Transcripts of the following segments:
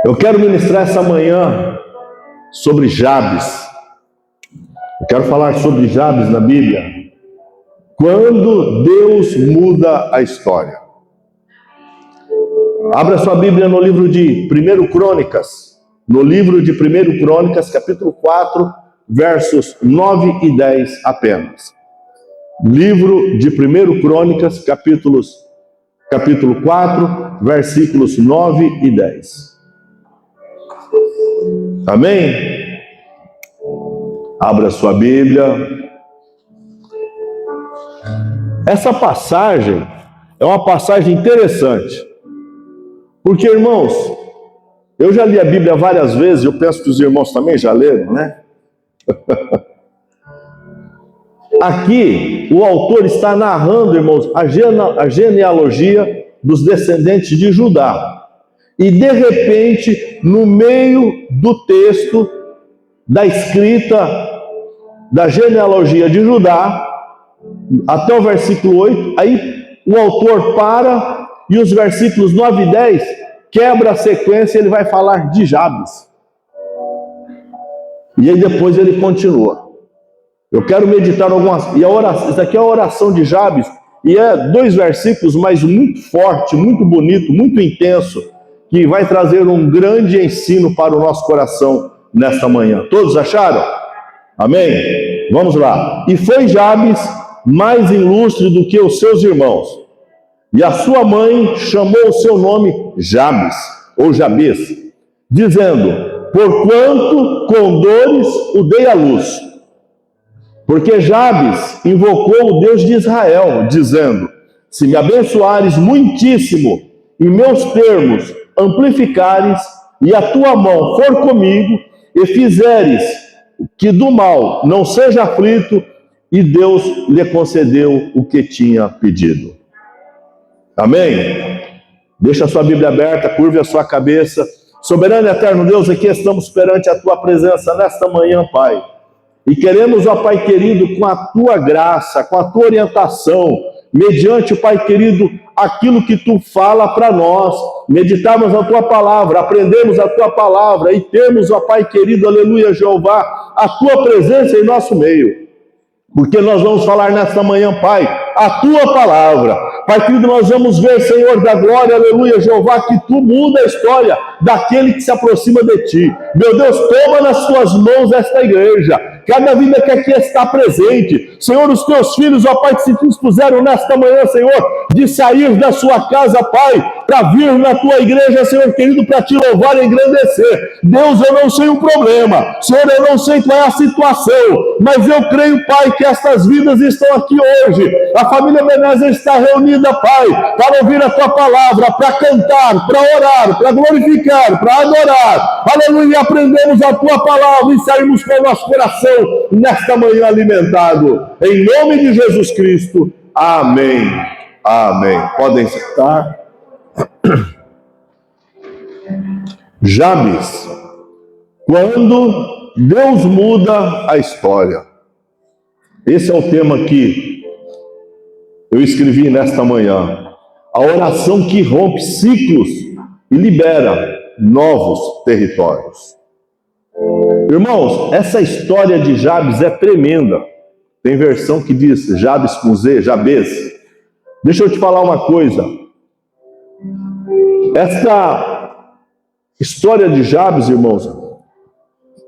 Eu quero ministrar essa manhã sobre Jabes. Eu quero falar sobre Jabes na Bíblia. Quando Deus muda a história. Abra sua Bíblia no livro de 1 Crônicas. No livro de 1 Crônicas, capítulo 4, versos 9 e 10 apenas. Livro de 1 Crônicas, capítulo 4, versículos 9 e 10. Amém? Abra sua Bíblia. Essa passagem é uma passagem interessante. Porque, irmãos, eu já li a Bíblia várias vezes, eu penso que os irmãos também já leram, né? Aqui, o autor está narrando, irmãos, a genealogia dos descendentes de Judá. E, de repente, no meio do texto, da escrita da genealogia de Judá, até o versículo 8, aí o autor para e os versículos 9 e 10 quebra a sequência e ele vai falar de Jabes. E aí depois ele continua. Eu quero meditar algumas... E isso aqui é a oração de Jabes, e é 2 versículos, mas muito forte, muito bonito, muito intenso, que vai trazer um grande ensino para o nosso coração nesta manhã. Todos acharam? Amém? Vamos lá. E foi Jabes mais ilustre do que os seus irmãos, e a sua mãe chamou o seu nome Jabes, ou Jabes, dizendo: porquanto com dores o dei à luz. Porque Jabes invocou o Deus de Israel, dizendo: se me abençoares muitíssimo, e meus termos amplificares, e a tua mão for comigo, e fizeres que do mal não seja aflito, e Deus lhe concedeu o que tinha pedido. Amém? Deixa a sua Bíblia aberta, curve a sua cabeça. Soberano e eterno Deus, aqui estamos perante a tua presença nesta manhã, Pai. E queremos, ó Pai querido, com a tua graça, com a tua orientação, mediante, Pai querido, aquilo que tu fala para nós, meditarmos a tua palavra, aprendemos a tua palavra e temos, ó Pai querido, aleluia, Jeová, a tua presença em nosso meio. Porque nós vamos falar nesta manhã, Pai, a tua palavra. Pai querido, nós vamos ver, Senhor da glória, aleluia, Jeová, que tu muda a história daquele que se aproxima de ti. Meu Deus, toma nas tuas mãos esta igreja, cada vida que aqui está presente. Senhor, os teus filhos, ó Pai, que se dispuseram nesta manhã, Senhor, de sair da sua casa, Pai, para vir na tua igreja, Senhor querido, para te louvar e engrandecer. Deus, eu não sei o problema, Senhor, eu não sei qual é a situação, mas eu creio, Pai, que estas vidas estão aqui hoje. A família Ebenezer está reunida, Pai, para ouvir a tua palavra, para cantar, para orar, para glorificar, para adorar. Aleluia, aprendemos a tua palavra e saímos com o nosso coração nesta manhã alimentado. Em nome de Jesus Cristo. Amém. Amém. Podem sentar. Jabes, quando Deus muda a história. Esse é o tema que eu escrevi nesta manhã. A oração que rompe ciclos e libera novos territórios. Irmãos, essa história de Jabes é tremenda. Tem versão que diz Jabes com Z, Jabes. Deixa eu te falar uma coisa. Esta história de Jabes, irmãos,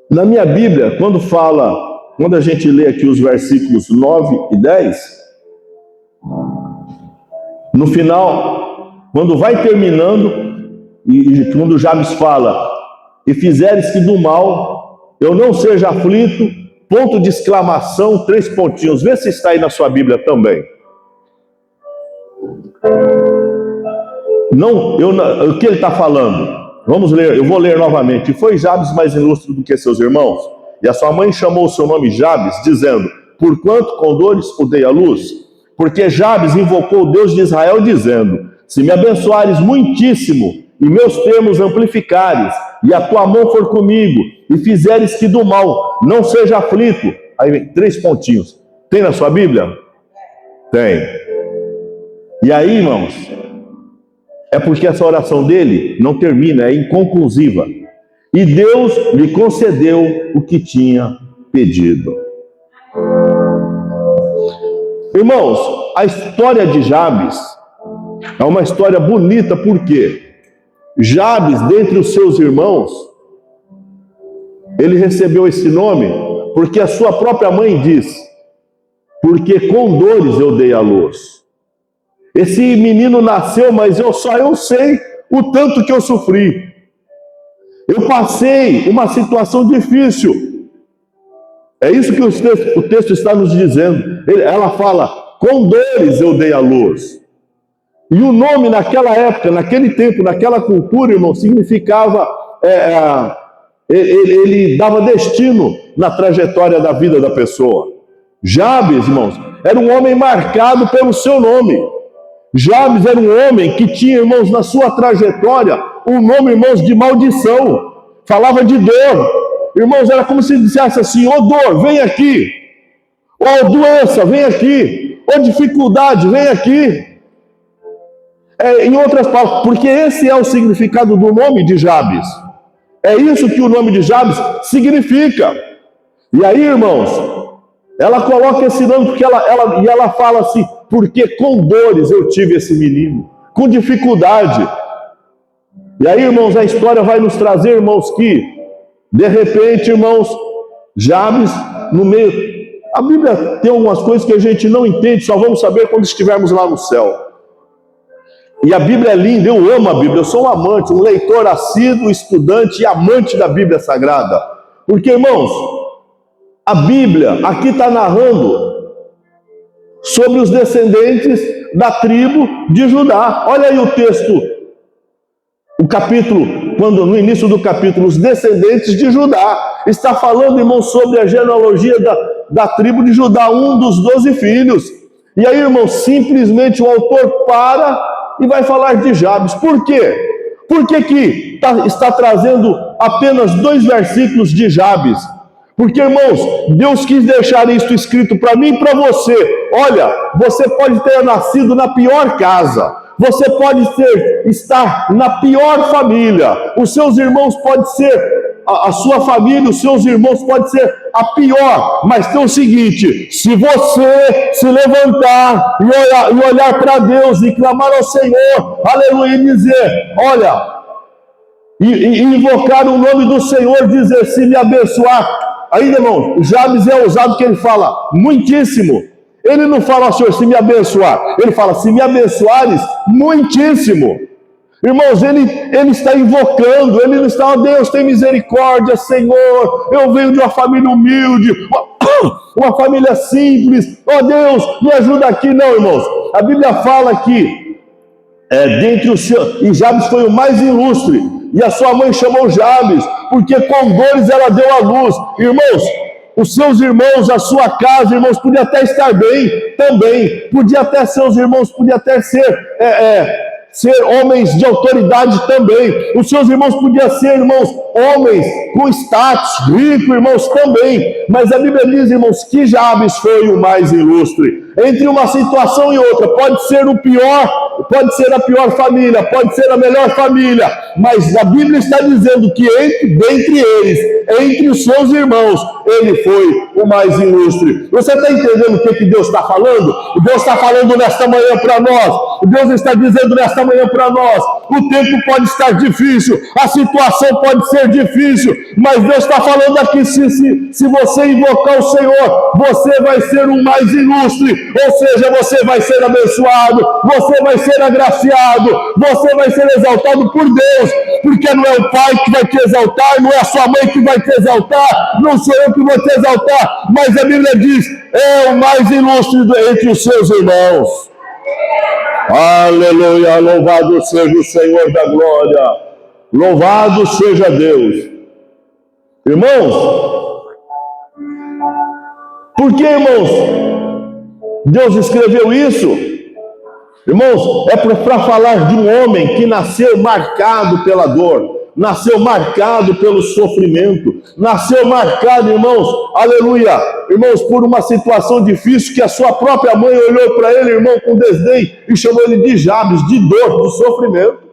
na minha Bíblia, quando a gente lê aqui os versículos 9 e 10, no final, quando vai terminando, e quando Jabes fala, e fizeres que do mal eu não seja aflito, ponto de exclamação, 3 pontinhos. Vê se está aí na sua Bíblia também. Não, o que ele está falando? Vamos ler, eu vou ler novamente. E foi Jabes mais ilustre do que seus irmãos, e a sua mãe chamou o seu nome Jabes, dizendo: porquanto com dores o dei à luz. Porque Jabes invocou o Deus de Israel, dizendo: se me abençoares muitíssimo, e meus termos amplificares, e a tua mão for comigo, e fizeres que do mal não seja aflito. Aí vem 3 pontinhos. Tem na sua Bíblia? Tem. E aí, irmãos, é porque essa oração dele não termina, é inconclusiva. E Deus lhe concedeu o que tinha pedido. Irmãos, a história de Jabes é uma história bonita, porque Jabes, dentre os seus irmãos, ele recebeu esse nome porque a sua própria mãe diz: porque com dores eu dei à luz. Esse menino nasceu, mas eu sei o tanto que eu sofri. Eu passei uma situação difícil. É isso que o texto está nos dizendo. Ela fala: com dores eu dei à luz. E o nome naquela época, naquele tempo, naquela cultura, irmão, significava... ele dava destino na trajetória da vida da pessoa. Jabes, irmãos, era um homem marcado pelo seu nome. Jabes era um homem que tinha, irmãos, na sua trajetória, um nome, irmãos, de maldição. Falava de dor. Irmãos, era como se dissesse assim: ô dor, vem aqui. Ô doença, vem aqui. Ô dificuldade, vem aqui. Em outras palavras, porque esse é o significado do nome de Jabes. É isso que o nome de Jabes significa. E aí, irmãos, ela coloca esse nome porque ela fala assim: porque com dores eu tive esse menino, com dificuldade. E aí, irmãos, a história vai nos trazer, irmãos, que de repente, irmãos, Jabes, no meio... A Bíblia tem algumas coisas que a gente não entende, só vamos saber quando estivermos lá no céu. E a Bíblia é linda, eu amo a Bíblia, eu sou um amante, um leitor assíduo, estudante e amante da Bíblia Sagrada. Porque, irmãos, a Bíblia aqui está narrando sobre os descendentes da tribo de Judá. Olha aí o texto, o capítulo, quando no início do capítulo, os descendentes de Judá. Está falando, irmãos, sobre a genealogia da tribo de Judá, um dos 12 filhos. E aí, irmãos, simplesmente o autor para e vai falar de Jabes. Por quê? Por que está trazendo apenas 2 versículos de Jabes? Porque, irmãos, Deus quis deixar isso escrito para mim e para você. Olha, você pode ter nascido na pior casa. Você pode estar na pior família. Os seus irmãos podem ser... A sua família, os seus irmãos podem ser a pior, mas tem o seguinte: se você se levantar e olhar para Deus e clamar ao Senhor, aleluia, e dizer, olha, e invocar o nome do Senhor, dizer, se me abençoar. Aí, irmão, Jabes é ousado que ele fala, muitíssimo. Ele não fala, Senhor, se me abençoar. Ele fala, se me abençoares, muitíssimo. Irmãos, ele está invocando, ele não está, Deus tem misericórdia, Senhor, eu venho de uma família humilde, uma família simples, Deus, me ajuda aqui. Não, irmãos, a Bíblia fala que dentre os seus, e Jabes foi o mais ilustre, e a sua mãe chamou Jabes, porque com dores ela deu à luz. Irmãos, os seus irmãos, a sua casa, irmãos, podia até estar bem também, podia até seus irmãos, podia até ser homens de autoridade também. Os seus irmãos podiam ser, irmãos, homens com status, ricos, irmãos, também. Mas a Bíblia diz, irmãos, que Jabes foi o mais ilustre. Entre uma situação e outra, pode ser o pior, pode ser a pior família, pode ser a melhor família, mas a Bíblia está dizendo que dentre eles, entre os seus irmãos, ele foi o mais ilustre. Você está entendendo o que Deus está falando? Deus está falando nesta manhã para nós. Deus está dizendo nesta manhã para nós: o tempo pode estar difícil, a situação pode ser difícil, mas Deus está falando aqui: se você invocar o Senhor, você vai ser o mais ilustre, ou seja, você vai ser abençoado, você vai ser agraciado, você vai ser exaltado por Deus, porque não é o pai que vai te exaltar, não é a sua mãe que vai te exaltar, não sou eu que vou te exaltar, mas a Bíblia diz: é o mais ilustre entre os seus irmãos. Aleluia, louvado seja o Senhor da glória, louvado seja Deus. Irmãos, por que, irmãos, Deus escreveu isso? Irmãos, é para falar de um homem que nasceu marcado pela dor, nasceu marcado pelo sofrimento, nasceu marcado, irmãos, aleluia, irmãos, por uma situação difícil que a sua própria mãe olhou para ele, irmão, com desdém e chamou ele de Jabes, de dor, de sofrimento.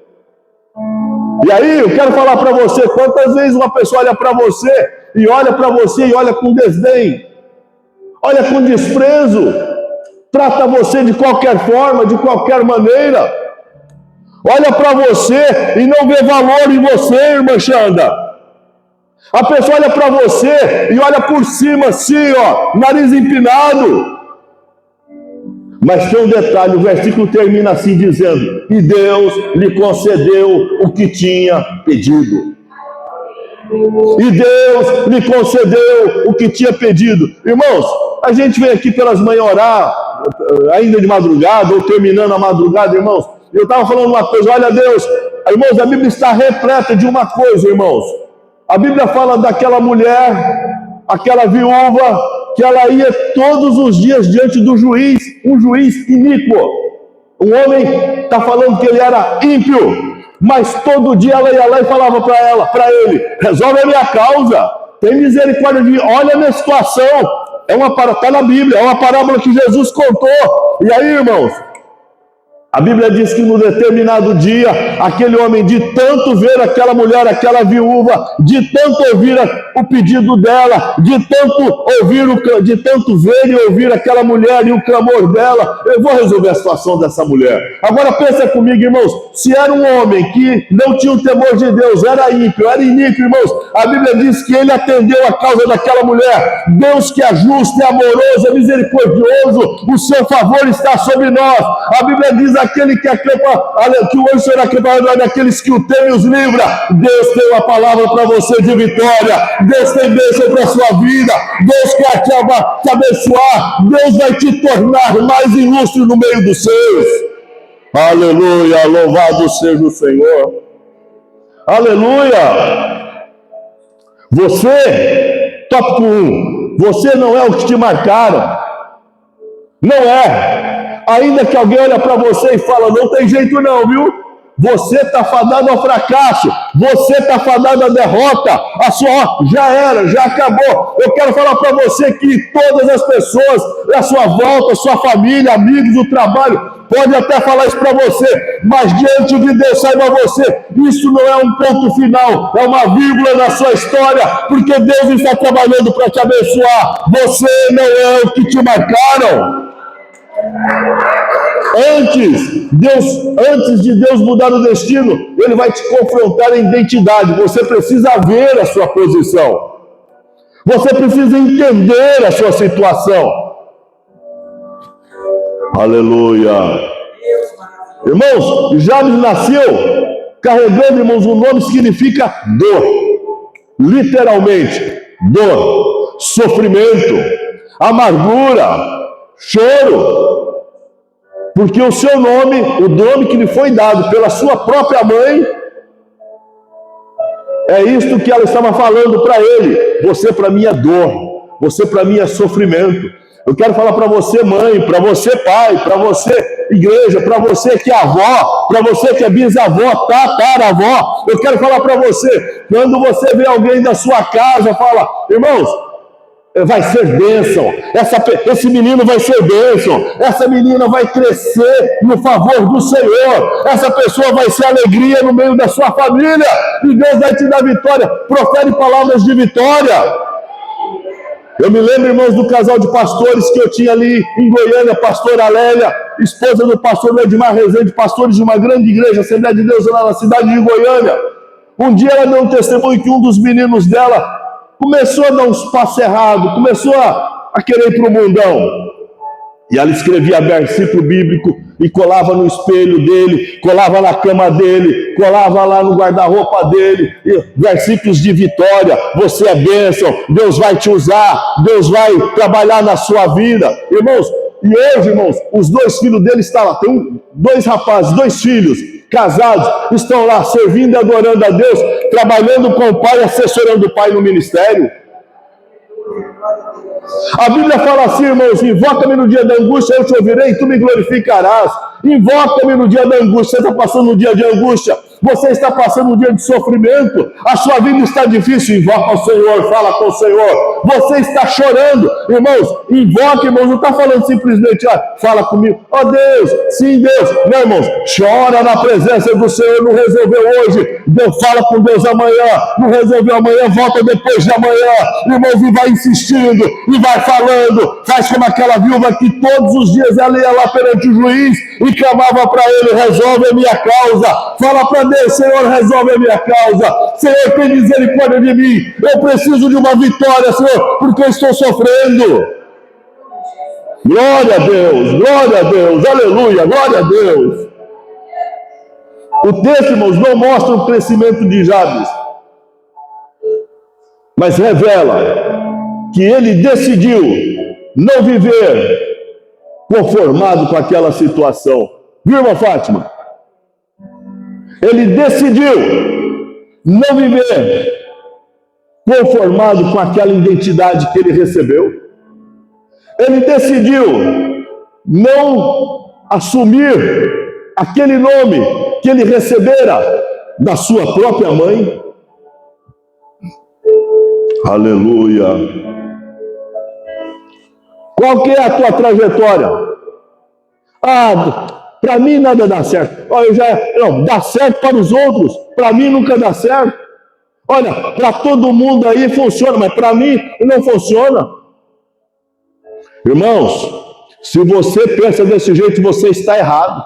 E aí, eu quero falar para você, quantas vezes uma pessoa olha para você e olha com desdém, olha com desprezo, trata você de qualquer forma, de qualquer maneira, olha para você e não vê valor em você, irmã Xanda. A pessoa olha para você e olha por cima assim, ó, nariz empinado. Mas tem um detalhe, o versículo termina assim dizendo: e Deus lhe concedeu o que tinha pedido. E Deus lhe concedeu o que tinha pedido. Irmãos, a gente vem aqui pelas manhãs orar, ainda de madrugada, ou terminando a madrugada, irmãos. Eu estava falando uma coisa, olha Deus, irmãos, a Bíblia está repleta de uma coisa, irmãos. A Bíblia fala daquela mulher, aquela viúva, que ela ia todos os dias diante do juiz, um juiz iníquo. Um homem está falando que ele era ímpio, mas todo dia ela ia lá e falava para ele, resolve a minha causa, tem misericórdia de mim, olha a minha situação. Está na Bíblia, é uma parábola que Jesus contou. E aí, irmãos, a Bíblia diz que no determinado dia, aquele homem, de tanto ver aquela mulher, aquela viúva, de tanto ouvir o pedido dela, de tanto ver e ouvir aquela mulher e o clamor dela, eu vou resolver a situação dessa mulher. Agora pensa comigo, irmãos, se era um homem que não tinha o temor de Deus, era ímpio, era iníquo, irmãos, a Bíblia diz que ele atendeu a causa daquela mulher. Deus que é justo, é amoroso, é misericordioso, o seu favor está sobre nós. A Bíblia diz aquele que o anjo será aclamado daqueles que o temem e os livra. Deus tem uma palavra para você de vitória. Deus tem bênção para a sua vida. Deus quer te abençoar. Deus vai te tornar mais ilustre no meio dos seus. Aleluia, louvado seja o Senhor. Aleluia. Você, tópico 1, você não é o que te marcaram. Não é. Ainda que alguém olha para você e fala, não tem jeito não, viu? Você está fadado ao fracasso, você está fadado à derrota, já era, já acabou. Eu quero falar para você que todas as pessoas à sua volta, sua família, amigos, o trabalho, pode até falar isso para você, mas diante de Deus, saiba você, isso não é um ponto final, é uma vírgula na sua história, porque Deus está trabalhando para te abençoar. Você não é o que te marcaram. Antes de Deus mudar o destino, Ele vai te confrontar em identidade. Você precisa ver a sua posição. Você precisa entender a sua situação. Aleluia. Irmãos, Jabes nasceu carregando, irmãos, um nome que significa dor. Literalmente, dor, sofrimento, amargura, choro, porque o seu nome, o nome que lhe foi dado pela sua própria mãe, é isto que ela estava falando para ele. Você para mim é dor, você para mim é sofrimento. Eu quero falar para você mãe, para você pai, para você igreja, para você que é avó, para você que é bisavó, tataravó. Eu quero falar para você, quando você vê alguém da sua casa, fala, irmãos, vai ser bênção, esse menino vai ser bênção, essa menina vai crescer no favor do Senhor, essa pessoa vai ser alegria no meio da sua família, e Deus vai te dar vitória. Profere palavras de vitória. Eu me lembro, irmãos, do casal de pastores que eu tinha ali em Goiânia, pastora Lélia, esposa do pastor Edmar Rezende, pastores de uma grande igreja, Assembleia de Deus lá na cidade de Goiânia. Um dia ela deu um testemunho que um dos meninos dela começou a dar uns passos errados, começou a querer ir para o mundão. E ela escrevia versículo bíblico e colava no espelho dele, colava na cama dele, colava lá no guarda-roupa dele, versículos de vitória. Você é bênção, Deus vai te usar, Deus vai trabalhar na sua vida. Irmãos, e hoje, irmãos, os dois filhos dele estão lá, tem dois rapazes, dois filhos, casados, estão lá servindo e adorando a Deus, trabalhando com o pai, assessorando o pai no ministério. A Bíblia fala assim, irmãos, invoca-me no dia da angústia, eu te ouvirei e tu me glorificarás. Invoca-me no dia da angústia. Você está passando um dia de angústia, você está passando um dia de sofrimento, a sua vida está difícil, invoca o Senhor, fala com o Senhor. Você está chorando, irmãos, invoca, irmãos, não está falando simplesmente, fala comigo, Deus, sim Deus, não, irmãos, chora na presença do Senhor, não resolveu hoje, Deus fala com Deus amanhã, não resolveu amanhã, volta depois de amanhã, irmãos, e vai insistindo, e vai falando, faz como aquela viúva que todos os dias ela ia lá perante o juiz e clamava para ele, resolve a minha causa, fala para Deus, Senhor, resolve a minha causa, Senhor, tem misericórdia de mim, eu preciso de uma vitória, Senhor, porque eu estou sofrendo. Glória a Deus, aleluia, glória a Deus. O texto, irmãos, não mostra o crescimento de Jabes, mas revela que ele decidiu não viver conformado com aquela situação. Viu, irmã Fátima? Ele decidiu não viver conformado com aquela identidade que ele recebeu. Ele decidiu não assumir aquele nome que ele recebera da sua própria mãe. Aleluia. Qual que é a tua trajetória? Para mim nada dá certo. Não, dá certo para os outros. Para mim nunca dá certo. Olha, para todo mundo aí funciona, mas para mim não funciona. Irmãos, se você pensa desse jeito, você está errado.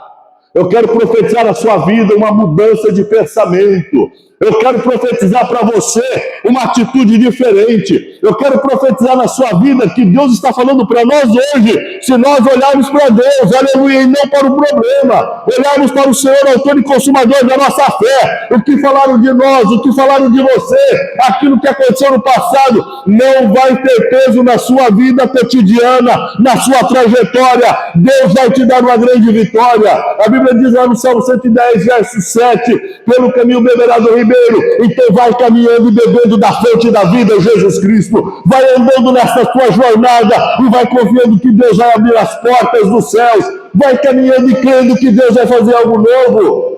Eu quero profetizar na sua vida uma mudança de pensamento. Eu quero profetizar para você uma atitude diferente. Eu quero profetizar na sua vida que Deus está falando para nós hoje. Se nós olharmos para Deus, aleluia, e não para o problema, olharmos para o Senhor, autor e consumador da nossa fé, o que falaram de nós, o que falaram de você, aquilo que aconteceu no passado, não vai ter peso na sua vida cotidiana, na sua trajetória. Deus vai te dar uma grande vitória. A Bíblia diz lá no Salmo 110, verso 7, pelo caminho beberá do ribeiro. Então vai caminhando e bebendo da fonte da vida, Jesus Cristo. Vai andando nessa tua jornada e vai confiando que Deus vai abrir as portas dos céus. Vai caminhando e crendo que Deus vai fazer algo novo.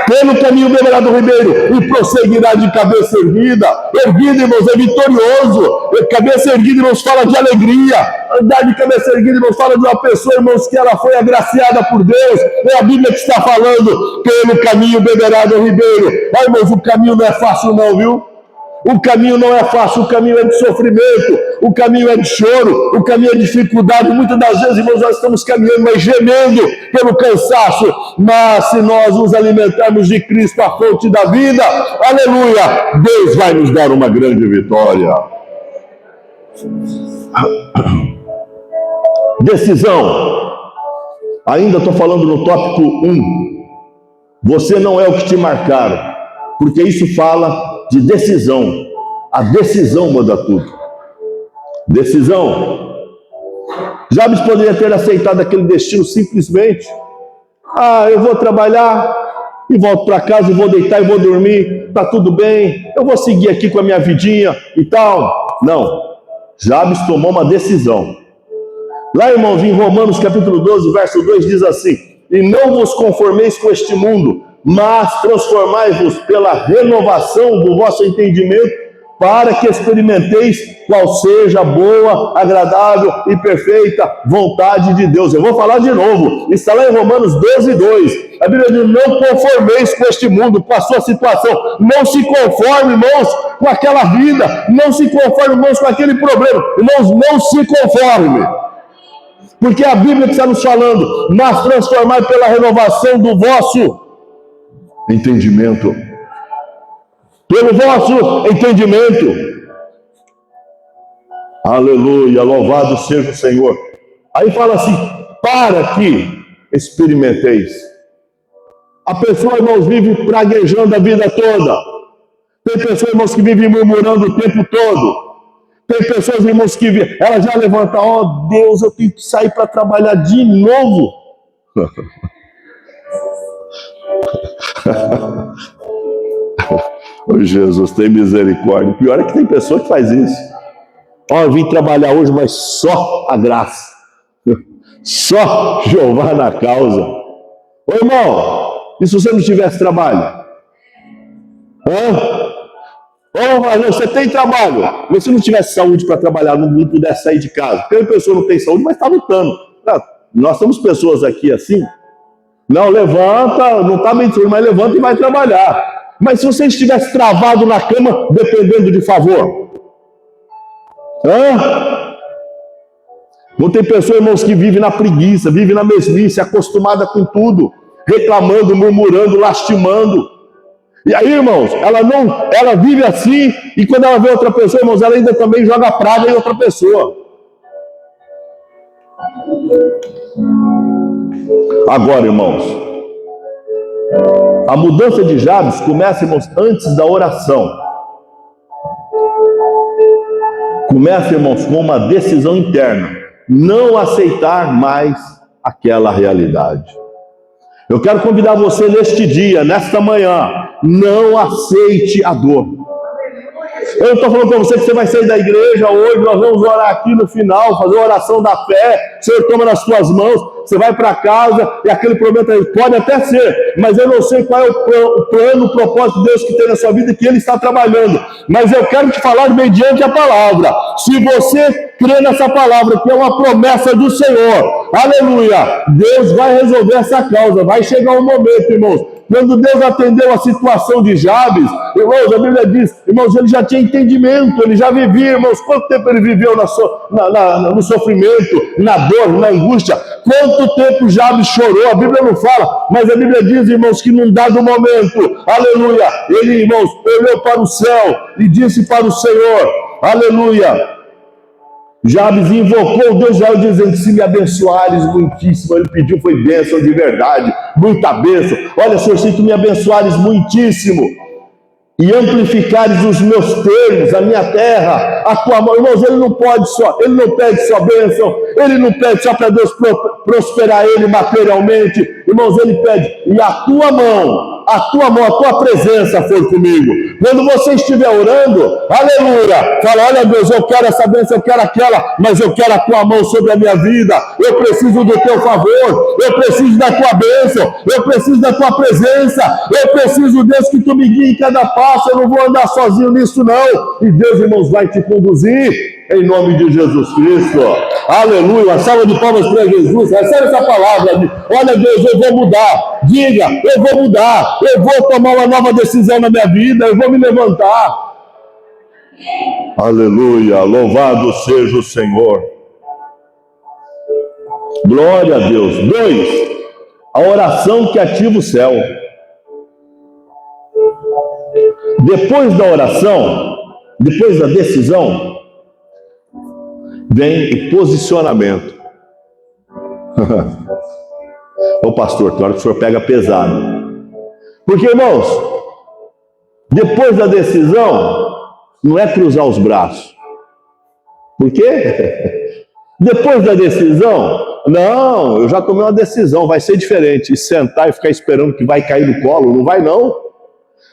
Pelo caminho beberá do ribeiro e prosseguirá de cabeça erguida. Erguida, irmãos, é vitorioso. Cabeça erguida, irmãos, fala de alegria. Andar de cabeça erguida, irmãos, fala de uma pessoa, irmãos, que ela foi agraciada por Deus. É a Bíblia que está falando. Pelo caminho beberá do ribeiro. Irmãos, o caminho não é fácil não, viu? O caminho não é fácil, o caminho é de sofrimento, o caminho é de choro, o caminho é de dificuldade. Muitas das vezes, irmãos, nós estamos caminhando, mas gemendo pelo cansaço. Mas se nós nos alimentarmos de Cristo, a fonte da vida, aleluia, Deus vai nos dar uma grande vitória. Decisão. Ainda estou falando no tópico 1. Você não é o que te marcaram, porque isso fala de decisão. A decisão muda tudo. Decisão. Jabes poderia ter aceitado aquele destino simplesmente. Eu vou trabalhar e volto para casa e vou deitar e vou dormir. Tá tudo bem. Eu vou seguir aqui com a minha vidinha e tal. Não. Jabes tomou uma decisão. Lá, irmãos, em Romanos capítulo 12, verso 2 diz assim: e não vos conformeis com este mundo, mas transformai-vos pela renovação do vosso entendimento, para que experimenteis qual seja a boa, agradável e perfeita vontade de Deus. Eu vou falar de novo, está lá em Romanos 12, 2. A Bíblia diz: não conformeis com este mundo, com a sua situação. Não se conforme, irmãos, com aquela vida. Não se conforme, irmãos, com aquele problema. Irmãos, não se conforme. Porque a Bíblia que está nos falando: mas transformai pela renovação do vosso entendimento. Pelo vosso entendimento. Aleluia, louvado seja o Senhor. Aí fala assim: para que experimenteis. A pessoa, irmãos, vive praguejando a vida toda. Tem pessoas, irmãos, que vivem murmurando o tempo todo. Tem pessoas, irmãos, que ela já levanta: Deus, eu tenho que sair para trabalhar de novo. Jesus, tem misericórdia. O pior é que tem pessoa que faz isso. Eu vim trabalhar hoje, mas só a graça. Só Jeová na causa. Ô irmão, E se você não tivesse trabalho? Mas você tem trabalho. Mas se não tivesse saúde para trabalhar, não pudesse sair de casa. Porque a pessoa não tem saúde, mas está lutando. Nós somos pessoas aqui assim. Não, levanta, não está bem de saúde, mas levanta e vai trabalhar. Mas se você estivesse travado na cama, dependendo de favor? Não tem pessoa, irmãos, que vive na preguiça, vive na mesmice, acostumada com tudo, reclamando, murmurando, lastimando. E aí, irmãos, ela vive assim, e quando ela vê outra pessoa, irmãos, ela ainda também joga praga em outra pessoa. Agora, irmãos, a mudança de Jabes começa, irmãos, antes da oração. Começa, irmãos, com uma decisão interna. Não aceitar mais aquela realidade. Eu quero convidar você neste dia, nesta manhã, não aceite a dor. Eu não estou falando para você que você vai sair da igreja hoje, nós vamos orar aqui no final, fazer uma oração da fé, o Senhor toma nas suas mãos, você vai para casa e aquele problema pode até ser, mas eu não sei qual é o plano, o propósito de Deus que tem na sua vida, que Ele está trabalhando. Mas eu quero te falar mediante a palavra. Se você crê nessa palavra, que é uma promessa do Senhor, aleluia, Deus vai resolver essa causa. Vai chegar um momento, irmãos, quando Deus atendeu a situação de Jabes, irmãos, a Bíblia diz, irmãos, ele já tinha entendimento, ele já vivia, irmãos, quanto tempo ele viveu no sofrimento, na dor, na angústia, quanto tempo Jabes chorou, a Bíblia não fala, mas a Bíblia diz, irmãos, que num dado momento, aleluia, ele, irmãos, olhou para o céu e disse para o Senhor, aleluia, Jabes invocou o Deus de Israel dizendo, se me abençoares muitíssimo, ele pediu, foi bênção de verdade, muita bênção, olha Senhor, se tu me abençoares muitíssimo, e amplificares os meus termos, a minha terra, a tua mão, irmãos, ele não pede só bênção, ele não pede só para Deus prosperar ele materialmente, irmãos, ele pede, e a tua mão, a tua presença for comigo. Quando você estiver orando, aleluia, fala, olha Deus, eu quero essa bênção, eu quero aquela, mas eu quero a tua mão sobre a minha vida, eu preciso do teu favor, eu preciso da tua bênção, eu preciso da tua presença, eu preciso, Deus, que tu me guie em cada passo, eu não vou andar sozinho nisso não, e Deus, irmãos, vai te conduzir, em nome de Jesus Cristo, aleluia, salva de palmas para Jesus, recebe essa palavra, olha Deus, eu vou mudar, diga, eu vou mudar, eu vou tomar uma nova decisão na minha vida, eu vou me levantar, aleluia, louvado seja o Senhor, glória a Deus. 2, a oração que ativa o céu. Depois da oração, depois da decisão, vem o posicionamento. Ô pastor, tem hora que o senhor pega pesado. Porque, irmãos, depois da decisão, não é cruzar os braços. Por quê? Depois da decisão, não, eu já tomei uma decisão, vai ser diferente. E sentar e ficar esperando que vai cair no colo, não vai não.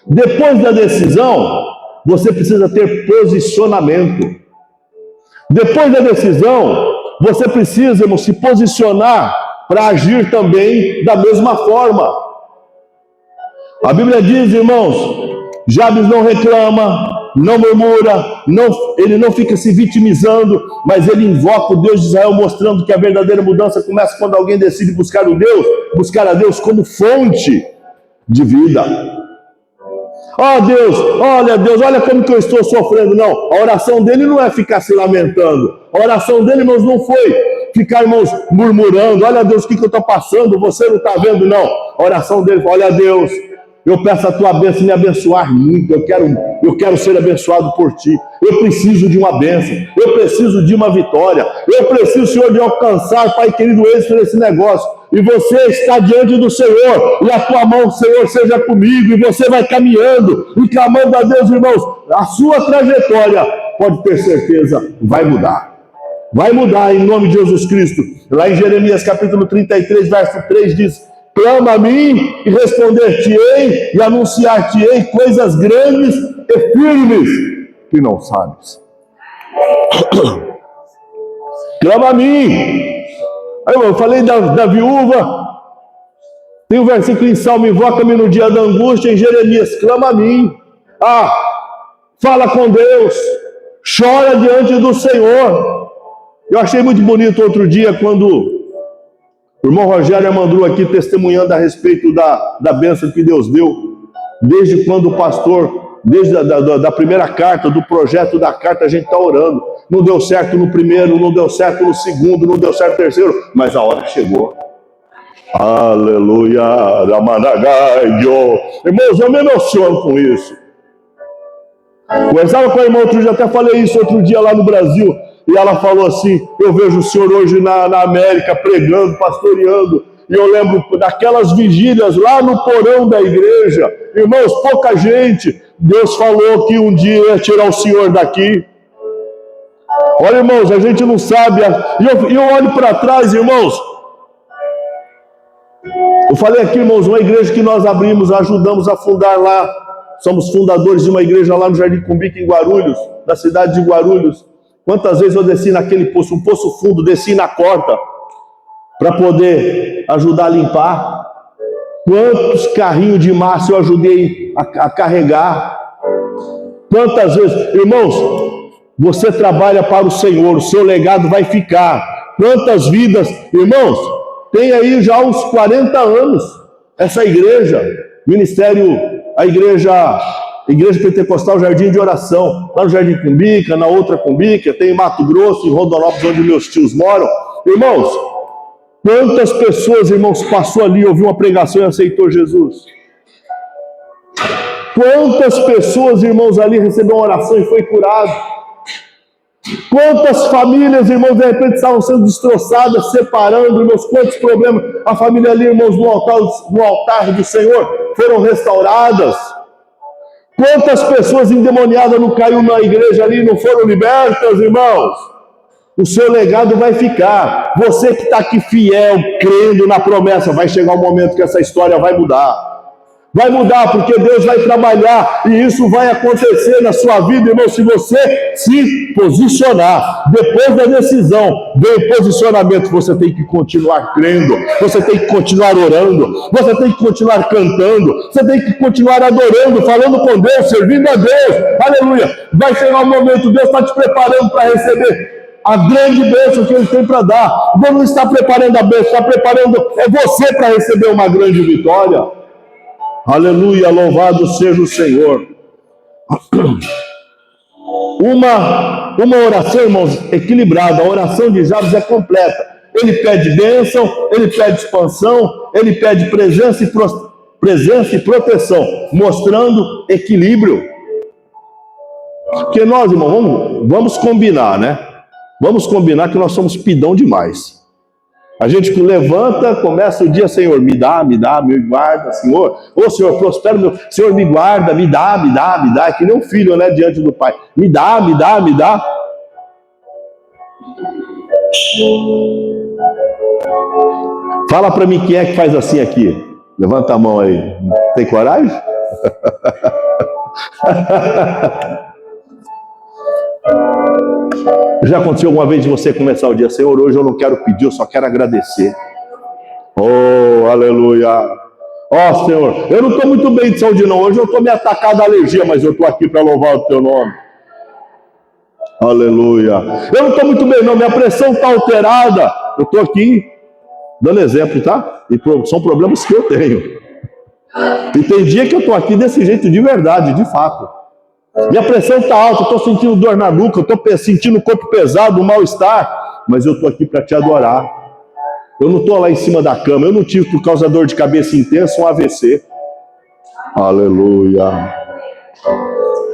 Depois da decisão, você precisa ter posicionamento. Depois da decisão, você precisa, irmão, se posicionar para agir também da mesma forma. A Bíblia diz, irmãos, Jabes não reclama, não murmura, ele não fica se vitimizando, mas ele invoca o Deus de Israel, mostrando que a verdadeira mudança começa quando alguém decide buscar a Deus como fonte de vida. Oh Deus, olha Deus, olha como que eu estou sofrendo. Não, a oração dele não é ficar se lamentando. A oração dele, irmãos, não foi ficar, irmãos, murmurando. Olha Deus, o que eu estou passando, você não está vendo, não. A oração dele foi, olha Deus, eu peço a tua bênção, me abençoar muito. Eu quero ser abençoado por ti. Eu preciso de uma bênção. Eu preciso de uma vitória. Eu preciso, Senhor, de alcançar, Pai querido, êxito nesse negócio. E você está diante do Senhor, e a tua mão, Senhor, seja comigo, e você vai caminhando, e clamando a Deus, irmãos, a sua trajetória, pode ter certeza, vai mudar. Vai mudar em nome de Jesus Cristo. Lá em Jeremias capítulo 33, verso 3 diz, clama a mim e responder-te-ei e anunciar-te-ei coisas grandes e firmes que não sabes. Clama a mim. Aí, eu falei da viúva, Tem um versículo em Salmo: invoca-me no dia da angústia. Em Jeremias: clama a mim. Fala com Deus, chora diante do Senhor. Eu achei muito bonito outro dia quando o irmão Rogério mandou aqui testemunhando a respeito da bênção que Deus deu, desde quando o pastor, desde da primeira carta, do projeto da carta, a gente está orando. Não deu certo no primeiro, não deu certo no segundo, não deu certo no terceiro, mas a hora chegou. Aleluia, irmãos, eu me emociono com isso. Conversava com a irmã outro dia, até falei isso outro dia lá no Brasil, e ela falou assim: eu vejo o senhor hoje na América pregando, pastoreando, e eu lembro daquelas vigílias lá no porão da igreja. Irmãos, pouca gente. Deus falou que um dia ia tirar o senhor daqui. Olha, irmãos, a gente não sabe, e eu olho para trás, irmãos. Eu falei aqui, irmãos, uma igreja que nós abrimos, ajudamos a fundar lá. Somos fundadores de uma igreja lá no Jardim Cumbica, em Guarulhos, na cidade de Guarulhos. Quantas vezes eu desci naquele poço, um poço fundo, desci na corta para poder ajudar a limpar. Quantos carrinhos de massa eu ajudei a carregar. Quantas vezes, irmãos, você trabalha para o Senhor, o seu legado vai ficar. Quantas vidas, irmãos, tem aí já uns 40 anos essa igreja, ministério, a igreja Pentecostal Jardim de Oração, lá no Jardim Cumbica, na outra Cumbica, tem em Mato Grosso, em Rondonópolis, onde meus tios moram. Irmãos, quantas pessoas, irmãos, passou ali, ouviu uma pregação e aceitou Jesus? Quantas pessoas, irmãos, ali recebeu uma oração e foi curado? Quantas famílias, irmãos, de repente estavam sendo destroçadas, separando, irmãos, quantos problemas, a família ali, irmãos, no altar do Senhor, foram restauradas. Quantas pessoas endemoniadas não caiu na igreja ali, não foram libertas, irmãos? O seu legado vai ficar. Você que está aqui fiel, crendo na promessa, vai chegar um momento que essa história vai mudar. Vai mudar, porque Deus vai trabalhar, e isso vai acontecer na sua vida, irmão, se você se posicionar. Depois da decisão, vem o posicionamento. Você tem que continuar crendo, você tem que continuar orando, você tem que continuar cantando, você tem que continuar adorando, falando com Deus, servindo a Deus. Aleluia! Vai chegar um momento, Deus está te preparando para receber a grande bênção que Ele tem para dar. Deus não está preparando a bênção, está preparando você para receber uma grande vitória. Aleluia, louvado seja o Senhor. Uma oração, irmãos, equilibrada. A oração de Jabes é completa. Ele pede bênção, ele pede expansão, ele pede presença e proteção, mostrando equilíbrio. Porque nós, irmãos, vamos combinar, né? Vamos combinar que nós somos pidão demais. A gente que levanta, começa o dia: Senhor, me dá, me guarda, Senhor. Ô Senhor, prospera meu. Senhor, me guarda, me dá. É que nem um filho, né, diante do pai. Me dá. Fala para mim quem é que faz assim aqui. Levanta a mão aí. Tem coragem? Já aconteceu alguma vez de você começar o dia: Senhor, hoje eu não quero pedir, eu só quero agradecer. Oh, aleluia. Ó, Senhor, eu não estou muito bem de saúde não, hoje eu estou me atacado da alergia, mas eu estou aqui para louvar o Teu nome. Aleluia. Eu não estou muito bem não, minha pressão está alterada. Eu estou aqui dando exemplo, tá? E são problemas que eu tenho. E tem dia que eu estou aqui desse jeito de verdade, de fato. Minha pressão está alta, estou sentindo dor na nuca, estou sentindo o corpo pesado, um mal-estar, mas eu estou aqui para te adorar. Eu não estou lá em cima da cama, eu não tive por causa da dor de cabeça intensa um AVC. Aleluia.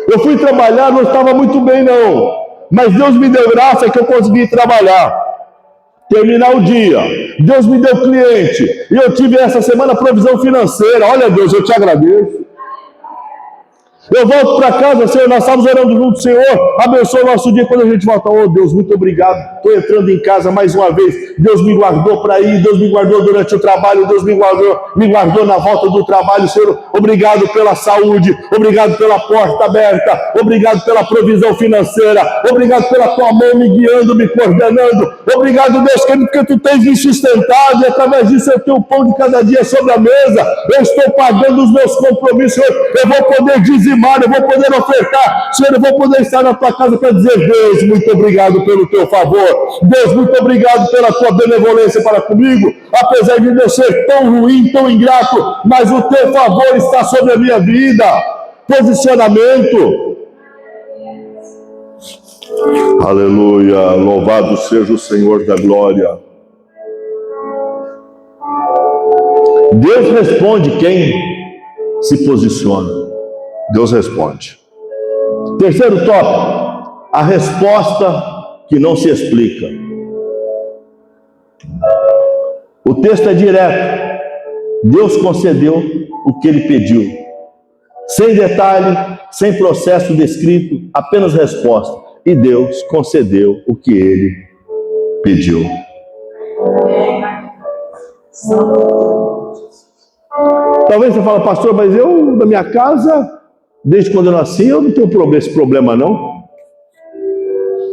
Eu fui trabalhar, não estava muito bem não, mas Deus me deu graça que eu consegui trabalhar, terminar o dia. Deus me deu cliente, e eu tive essa semana provisão financeira. Olha Deus, eu te agradeço. Eu volto para casa, Senhor, nós estamos orando junto, Senhor, abençoa o nosso dia quando a gente volta. Oh Deus, muito obrigado, estou entrando em casa mais uma vez, Deus me guardou para ir, Deus me guardou durante o trabalho, Deus me guardou na volta do trabalho, Senhor, obrigado pela saúde, obrigado pela porta aberta, obrigado pela provisão financeira, obrigado pela tua mão me guiando, me coordenando, obrigado, Deus, porque tu tens me sustentado e através disso eu tenho o pão de cada dia sobre a mesa, eu estou pagando os meus compromissos, Senhor, eu vou poder dizimar, eu vou poder ofertar, Senhor, eu vou poder estar na tua casa para dizer, Deus, muito obrigado pelo teu favor, Deus, muito obrigado pela tua benevolência para comigo, apesar de eu ser tão ruim, tão ingrato, mas o teu favor está sobre a minha vida. Posicionamento. Aleluia, louvado seja o Senhor da glória. Deus responde quem se posiciona. Deus responde. Terceiro tópico, a resposta que não se explica. O texto é direto. Deus concedeu o que ele pediu. Sem detalhe, sem processo descrito, apenas resposta. E Deus concedeu o que ele pediu. Talvez você fale, pastor, mas eu, na minha casa, desde quando eu nasci, eu não tenho esse problema, não.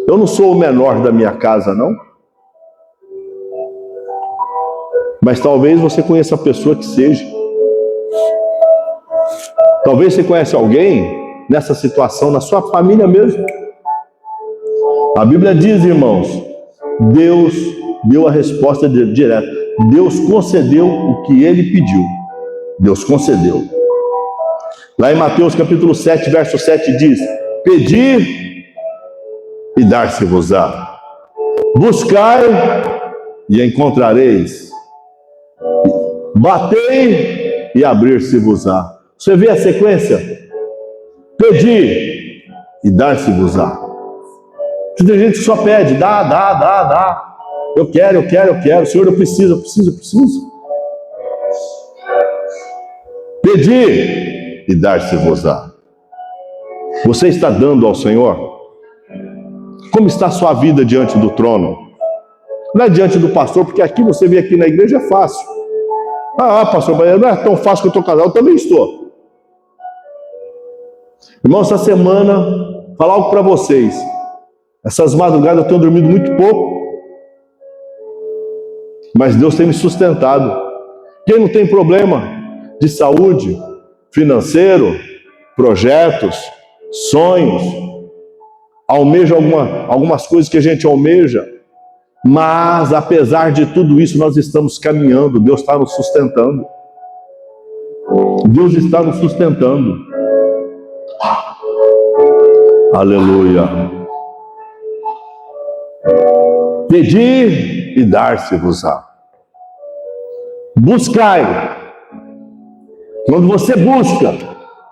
Eu não sou o menor da minha casa, não. Mas talvez você conheça a pessoa que seja. Talvez você conheça alguém nessa situação, na sua família mesmo. A Bíblia diz, irmãos, Deus deu a resposta direta. Deus concedeu o que ele pediu. Deus concedeu. Lá em Mateus capítulo 7, verso 7 diz: Pedi e dar-se-vos-á. Buscai e encontrareis. Batei e abrir-se-vos-á. Você vê a sequência? Pedir e dar-se-vos-á. Tem gente que só pede, dá. Eu quero. Senhor, eu preciso. Pedir e dar-se-vos-á. Você está dando ao Senhor? Como está a sua vida diante do trono? Não é diante do pastor, porque aqui você vê aqui na igreja é fácil. Pastor, mas não é tão fácil que eu estou casado. Eu também estou. Irmão, essa semana, vou falar algo para vocês. Essas madrugadas eu tenho dormido muito pouco. Mas Deus tem me sustentado. Quem não tem problema de saúde, financeiro, projetos, sonhos, almeja algumas coisas que a gente almeja, mas apesar de tudo isso nós estamos caminhando, Deus está nos sustentando. Deus está nos sustentando. Aleluia. Pedir e dar-se-vos-á. Buscai. Quando você busca,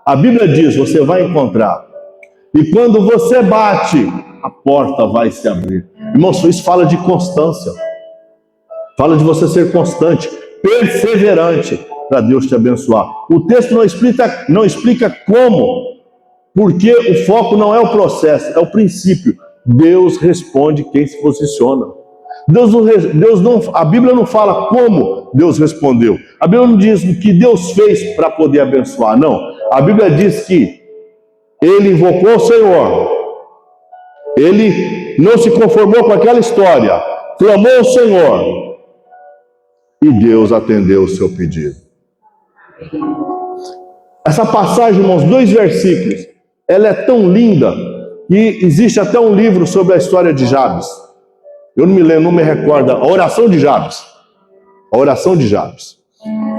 a Bíblia diz, você vai encontrar. E quando você bate, a porta vai se abrir. Irmão, isso fala de constância. Fala de você ser constante, perseverante, para Deus te abençoar. O texto não explica como, porque o foco não é o processo, é o princípio. Deus responde quem se posiciona. A Bíblia não fala como Deus respondeu. A Bíblia não diz o que Deus fez para poder abençoar, não. A Bíblia diz que ele invocou o Senhor. Ele não se conformou com aquela história. Clamou o Senhor. E Deus atendeu o seu pedido. Essa passagem, irmãos, 2 versículos, ela é tão linda que existe até um livro sobre a história de Jabes. Eu não me lembro, não me recordo. A oração de Jabes. A oração de Jabes.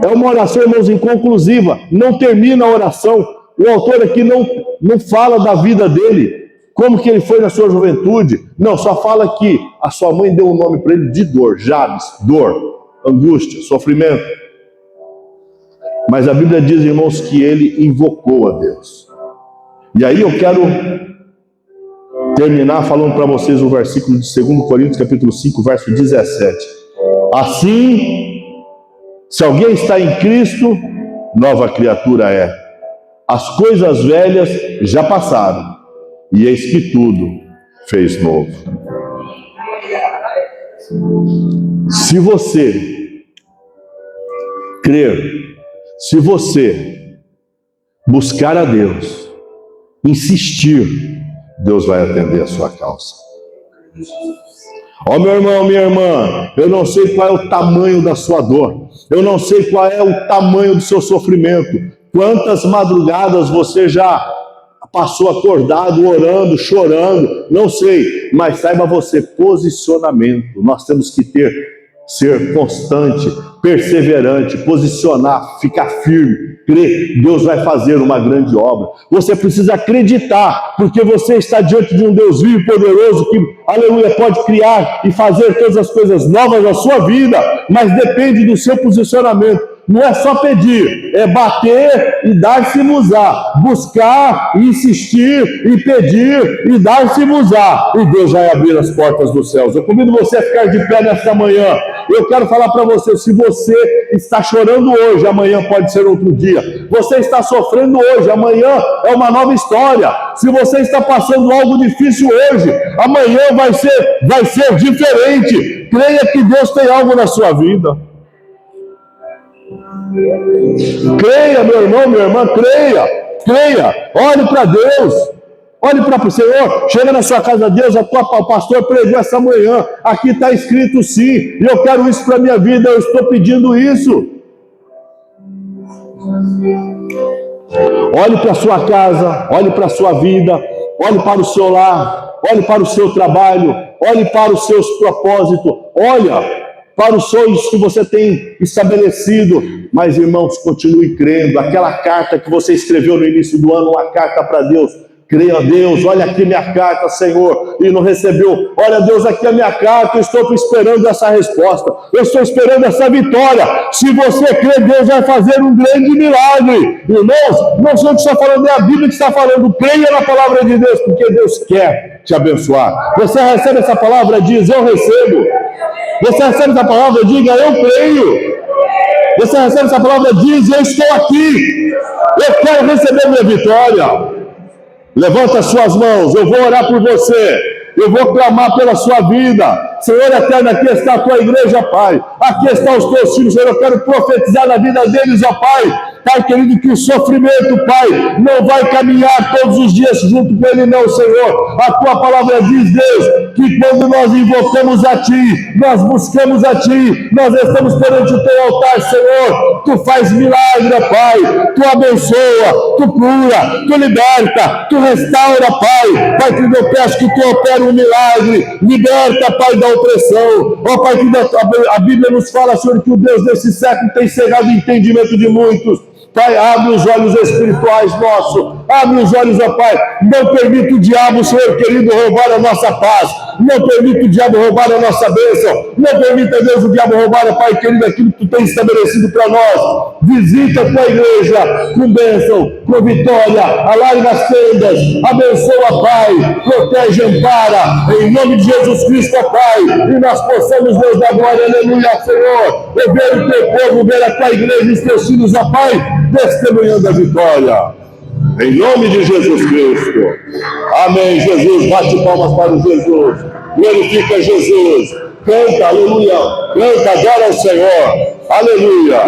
É uma oração, irmãos, inconclusiva. Não termina a oração. O autor aqui não fala da vida dele, como que ele foi na sua juventude. Não, só fala que a sua mãe deu um nome para ele de dor. Jabes, dor, angústia, sofrimento. Mas a Bíblia diz, irmãos, que ele invocou a Deus. E aí eu quero terminar falando para vocês o versículo de 2 Coríntios, capítulo 5, verso 17. Assim, se alguém está em Cristo, nova criatura é. As coisas velhas já passaram, e eis que tudo fez novo. Se você crer, se você buscar a Deus, insistir, Deus vai atender a sua causa. Ó, meu irmão, minha irmã, eu não sei qual é o tamanho da sua dor, eu não sei qual é o tamanho do seu sofrimento, quantas madrugadas você já passou acordado, orando, chorando, não sei, mas saiba você, posicionamento, nós temos que ser constante, perseverante, posicionar, ficar firme, crer, Deus vai fazer uma grande obra. Você precisa acreditar, porque você está diante de um Deus vivo e poderoso que, aleluia, pode criar e fazer todas as coisas novas na sua vida, mas depende do seu posicionamento. Não é só pedir, é bater e dar-se-vos-á, buscar e insistir e pedir e dar-se-vos-á, e Deus vai abrir as portas dos céus. Eu convido você a ficar de pé nesta manhã. Eu quero falar para você, se você está chorando hoje, amanhã pode ser outro dia. Você está sofrendo hoje, amanhã é uma nova história. Se você está passando algo difícil hoje, amanhã vai ser diferente. Creia que Deus tem algo na sua vida. Creia, meu irmão, minha irmã, creia, olhe para Deus, olhe para o Senhor, chega na sua casa, Deus, o pastor pregou essa manhã, aqui está escrito sim, e eu quero isso para a minha vida, eu estou pedindo isso. Olhe para a sua casa, olhe para a sua vida, olhe para o seu lar, olhe para o seu trabalho, olhe para os seus propósitos, olha para os sonhos que você tem estabelecido, mas irmãos, continue crendo. Aquela carta que você escreveu no início do ano, uma carta para Deus, creia a Deus, olha aqui minha carta, Senhor, e não recebeu, olha Deus, aqui a minha carta, eu estou esperando essa resposta, eu estou esperando essa vitória. Se você crê, Deus vai fazer um grande milagre. Irmãos, não sei o que está falando, é a Bíblia que está falando, creia na palavra de Deus, porque Deus quer te abençoar. Você recebe essa palavra, diz, eu recebo. Você recebe essa palavra, diga, eu creio. Você recebe essa palavra, diz, eu estou aqui. Eu quero receber minha vitória. Levanta as suas mãos, eu vou orar por você. Eu vou clamar pela sua vida. Senhor eterno, aqui está a tua igreja, Pai. Aqui estão os teus filhos, Senhor. Eu quero profetizar na vida deles, ó Pai. Pai querido, que o sofrimento, Pai, não vai caminhar todos os dias junto com ele, não, Senhor. A tua palavra diz, Deus, que quando nós invocamos a Ti, nós buscamos a Ti, nós estamos perante o Teu altar, Senhor. Tu faz milagre, Pai. Tu abençoa, Tu cura, Tu liberta, Tu restaura, Pai. Pai querido, eu peço que Tu opere um milagre. Liberta, Pai, da opressão. Ó Pai querido, a Bíblia nos fala, Senhor, que o Deus desse século tem cegado o entendimento de muitos. Pai, abre os olhos espirituais nossos, abre os olhos, ó Pai, não permita o diabo, Senhor querido, roubar a nossa paz, não permita o diabo roubar a nossa bênção, não permita, Deus, o diabo roubar, ó Pai querido, aquilo que Tu tem estabelecido para nós. Visita a Tua igreja com bênção, com vitória, alarga as tendas, abençoa, Pai, protege, ampara, em nome de Jesus Cristo, ó Pai, e nós possamos, Deus da glória, aleluia, Senhor, ver o Teu povo, ver a Tua igreja e os Teus filhos, ó Pai, testemunhando a vitória, em nome de Jesus Cristo. Amém. Jesus, bate palmas para o Jesus, glorifica Jesus, canta, aleluia, canta, adora ao Senhor, aleluia.